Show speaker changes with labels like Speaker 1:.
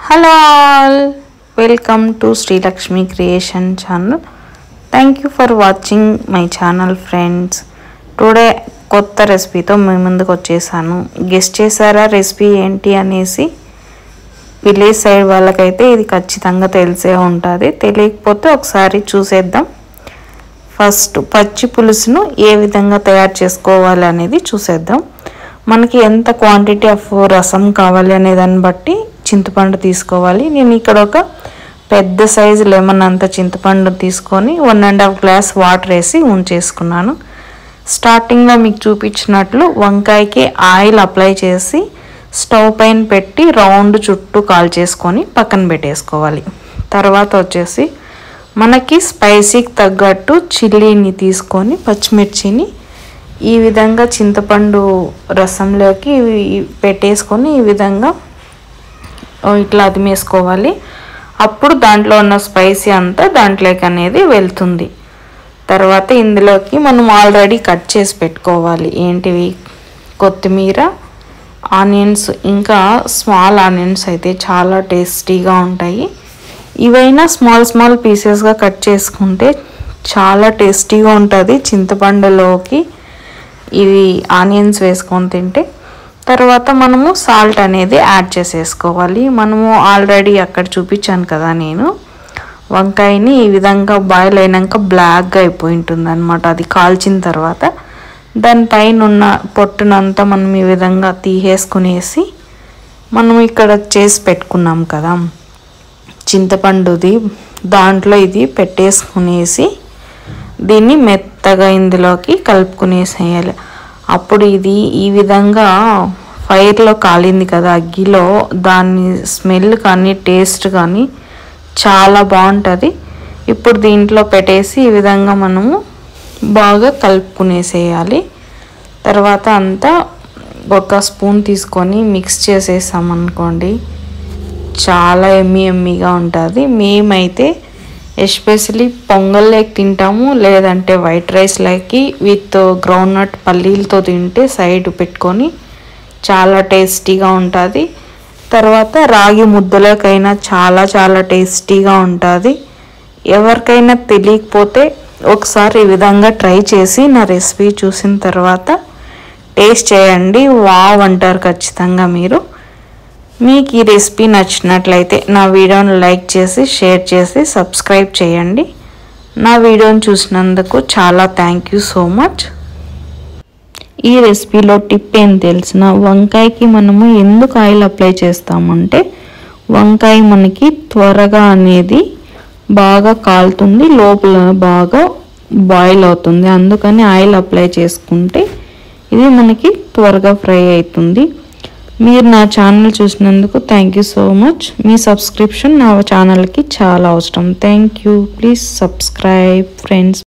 Speaker 1: Hello all, welcome to Sri Lakshmi Creation channel. Thank you for watching my channel friends. Today కొత్త రెసిపీతో మీ ముందుకు వచ్చేసాను. Guest చేసారా recipe ఏంటి అనేసి? విలేజ్ సైడ్ వాళ్ళకైతే ఇది ఖచ్చితంగా తెలిసే ఉంటుంది. తెలియకపోతే ఒకసారి చూసేద్దాం. ఫస్ట్ పచ్చి పులుసును ఏ విధంగా తయారు చేసుకోవాలి అనేది చూసేద్దాం. మనకి ఎంత క్వాంటిటీ ఆఫ్ రసం కావాలి అనే దాన్ని బట్టి చింతపండు తీసుకోవాలి. నేను ఇక్కడ ఒక పెద్ద సైజు లెమన్ అంత చింతపండు తీసుకొని 1.5 గ్లాస్ వాటర్ వేసి ఉంచేసుకున్నాను. స్టార్టింగ్లో మీకు చూపించినట్లు వంకాయకి ఆయిల్ అప్లై చేసి స్టవ్ పైన పెట్టి రౌండ్ చుట్టూ కాల్చేసుకొని పక్కన పెట్టేసుకోవాలి. తర్వాత వచ్చేసి మనకి స్పైసీకి తగ్గట్టు చిల్లీని తీసుకొని పచ్చిమిర్చిని ఈ విధంగా చింతపండు రసంలోకి పెట్టేసుకొని ఈ విధంగా ఇట్లా అదిమేసుకోవాలి. అప్పుడు దాంట్లో ఉన్న స్పైసీ అంతా దాంట్లోకి అనేది వెళ్తుంది. తర్వాత ఇందులోకి మనం ఆల్రెడీ కట్ చేసి పెట్టుకోవాలి. ఏంటివి? కొత్తిమీర, ఆనియన్స్, ఇంకా స్మాల్ ఆనియన్స్ అయితే చాలా టేస్టీగా ఉంటాయి. ఇవైనా స్మాల్ పీసెస్గా కట్ చేసుకుంటే చాలా టేస్టీగా ఉంటుంది చింతపండులోకి ఇవి ఆనియన్స్ వేసుకొని తింటే. తర్వాత మనము సాల్ట్ అనేది యాడ్ చేసేసుకోవాలి. మనము ఆల్రెడీ అక్కడ చూపించాను కదా, నేను వంకాయని ఈ విధంగా బాయిల్ అయినాక బ్లాక్గా అయిపోయి ఉంటుంది అనమాట. అది కాల్చిన తర్వాత దానిపైన ఉన్న పొట్టునంతా మనం ఈ విధంగా తీసేసుకునేసి మనం ఇక్కడ చేసి పెట్టుకున్నాం కదా చింతపండుది, దాంట్లో ఇది పెట్టేసుకునేసి దీన్ని మెత్తగా ఇందులోకి కలుపుకునేసేయాలి. అప్పుడు ఇది ఈ విధంగా ఫైర్లో కాలింది కదా అగ్గిలో, దాని స్మెల్ కానీ టేస్ట్ కానీ చాలా బాగుంటుంది. ఇప్పుడు దీంట్లో పెట్టేసి ఈ విధంగా మనము బాగా కలుపుకునేసేయాలి. తర్వాత అంతా ఒక స్పూన్ తీసుకొని మిక్స్ చేసేసామనుకోండి, చాలా ఎమ్మీగా ఉంటుంది. మేమైతే ఎస్పెషలీ పొంగల్లోకి తింటాము, లేదంటే వైట్ రైస్లోకి విత్ గ్రౌండ్నట్ పల్లీలతో తింటే సైడ్ పెట్టుకొని చాలా టేస్టీగా ఉంటుంది. తర్వాత రాగి ముద్దలకైనా చాలా టేస్టీగా ఉంటుంది. ఎవరికైనా తెలియకపోతే ఒకసారి ఈ విధంగా ట్రై చేసి నా రెసిపీ చూసిన తర్వాత టేస్ట్ చేయండి. వావ్ అంటారు ఖచ్చితంగా మీరు. మీకు ఈ రెసిపీ నచ్చినట్లయితే నా వీడియోని లైక్ చేసి షేర్ చేసి సబ్స్క్రైబ్ చేయండి. నా వీడియోని చూసినందుకు చాలా థ్యాంక్ యూ సో మచ్. ఈ రెసిపీలో టిప్ ఏం తెలిసిన, వంకాయకి మనము ఎందుకు ఆయిల్ అప్లై చేస్తామంటే వంకాయ మనకి త్వరగా అనేది బాగా కాలుతుంది, లోపల బాగా బాయిల్ అవుతుంది. అందుకని ఆయిల్ అప్లై చేసుకుంటే ఇది మనకి త్వరగా ఫ్రై అవుతుంది. మీరు నా ఛానల్ చూసినందుకు thank you so much. Me subscription నా ఛానల్కి చాలా అవసరం. Thank you. Please subscribe friends.